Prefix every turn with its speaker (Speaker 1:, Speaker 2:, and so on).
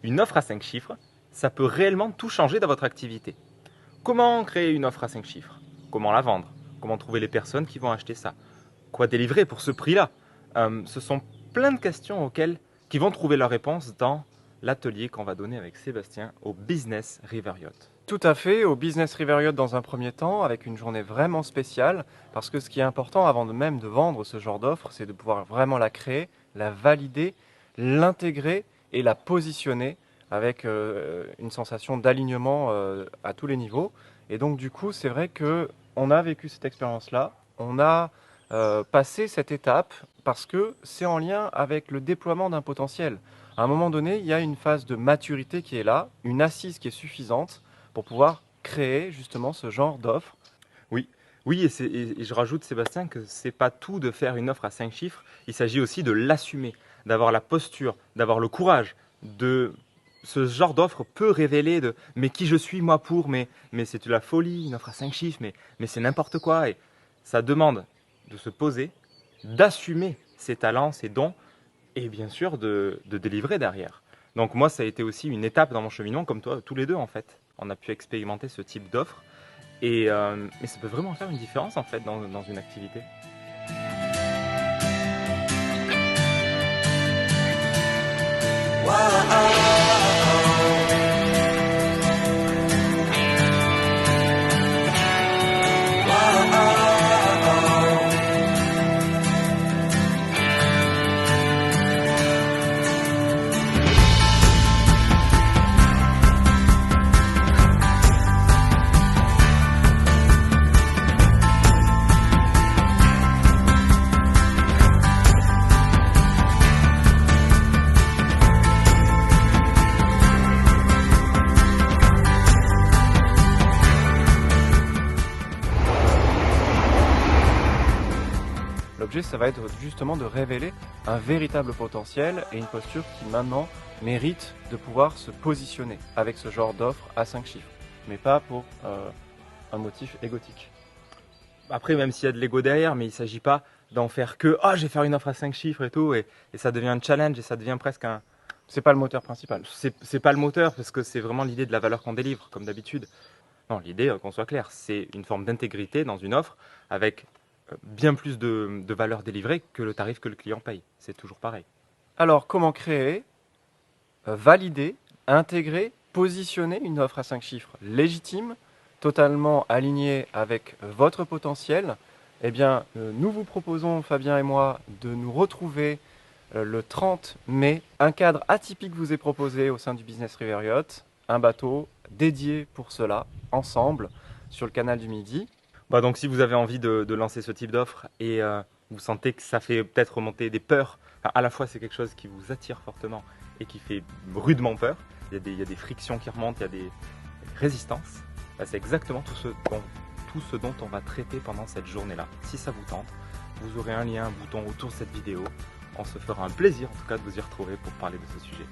Speaker 1: Une offre à 5 chiffres, ça peut réellement tout changer dans votre activité. Comment créer une offre à 5 chiffres? Comment la vendre? Comment trouver les personnes qui vont acheter ça? Quoi délivrer pour ce prix-là? Ce sont plein de questions qui vont trouver leur réponse dans l'atelier qu'on va donner avec Sébastien au Business River Yacht.
Speaker 2: Tout à fait, au Business River Yacht dans un premier temps, avec une journée vraiment spéciale, parce que ce qui est important avant même de vendre ce genre d'offre, c'est de pouvoir vraiment la créer, la valider, l'intégrer et la positionner avec une sensation d'alignement à tous les niveaux. Et donc du coup, c'est vrai qu'on a vécu cette expérience-là, on a passé cette étape parce que c'est en lien avec le déploiement d'un potentiel. À un moment donné, il y a une phase de maturité qui est là, une assise qui est suffisante pour pouvoir créer justement ce genre d'offre.
Speaker 1: Oui, et je rajoute, Sébastien, que c'est pas tout de faire une offre à 5 chiffres, il s'agit aussi de l'assumer, d'avoir la posture, d'avoir le courage. Ce genre d'offre peut révéler mais qui je suis moi pour, mais c'est de la folie, une offre à 5 chiffres, mais c'est n'importe quoi. Et ça demande de se poser, d'assumer ses talents, ses dons, et bien sûr de délivrer derrière. Donc moi, ça a été aussi une étape dans mon cheminement, comme toi, tous les deux en fait. On a pu expérimenter ce type d'offre, et ça peut vraiment faire une différence en fait dans une activité.
Speaker 2: L'objet, ça va être justement de révéler un véritable potentiel et une posture qui maintenant mérite de pouvoir se positionner avec ce genre d'offre à 5 chiffres, mais pas pour un motif égotique.
Speaker 1: Après, même s'il y a de l'ego derrière, mais il ne s'agit pas d'en faire que « Ah, je vais faire une offre à 5 chiffres et tout », et ça devient un challenge et ça devient presque un...
Speaker 2: C'est pas le moteur principal.
Speaker 1: C'est pas le moteur, parce que c'est vraiment l'idée de la valeur qu'on délivre, comme d'habitude. Non, l'idée, qu'on soit clair, c'est une forme d'intégrité dans une offre avec bien plus de valeur délivrée que le tarif que le client paye. C'est toujours pareil.
Speaker 2: Alors, comment créer, valider, intégrer, positionner une offre à 5 chiffres légitime, totalement alignée avec votre potentiel? Eh bien, nous vous proposons, Fabien et moi, de nous retrouver le 30 mai. Un cadre atypique vous est proposé au sein du Business River Yacht, un bateau dédié pour cela, ensemble, sur le canal du Midi.
Speaker 1: Donc si vous avez envie de lancer ce type d'offre et vous sentez que ça fait peut-être remonter des peurs, à la fois c'est quelque chose qui vous attire fortement et qui fait rudement peur, il y a des frictions qui remontent, il y a des résistances, c'est exactement tout ce dont on va traiter pendant cette journée-là. Si ça vous tente, vous aurez un lien, un bouton autour de cette vidéo. On se fera un plaisir en tout cas de vous y retrouver pour parler de ce sujet.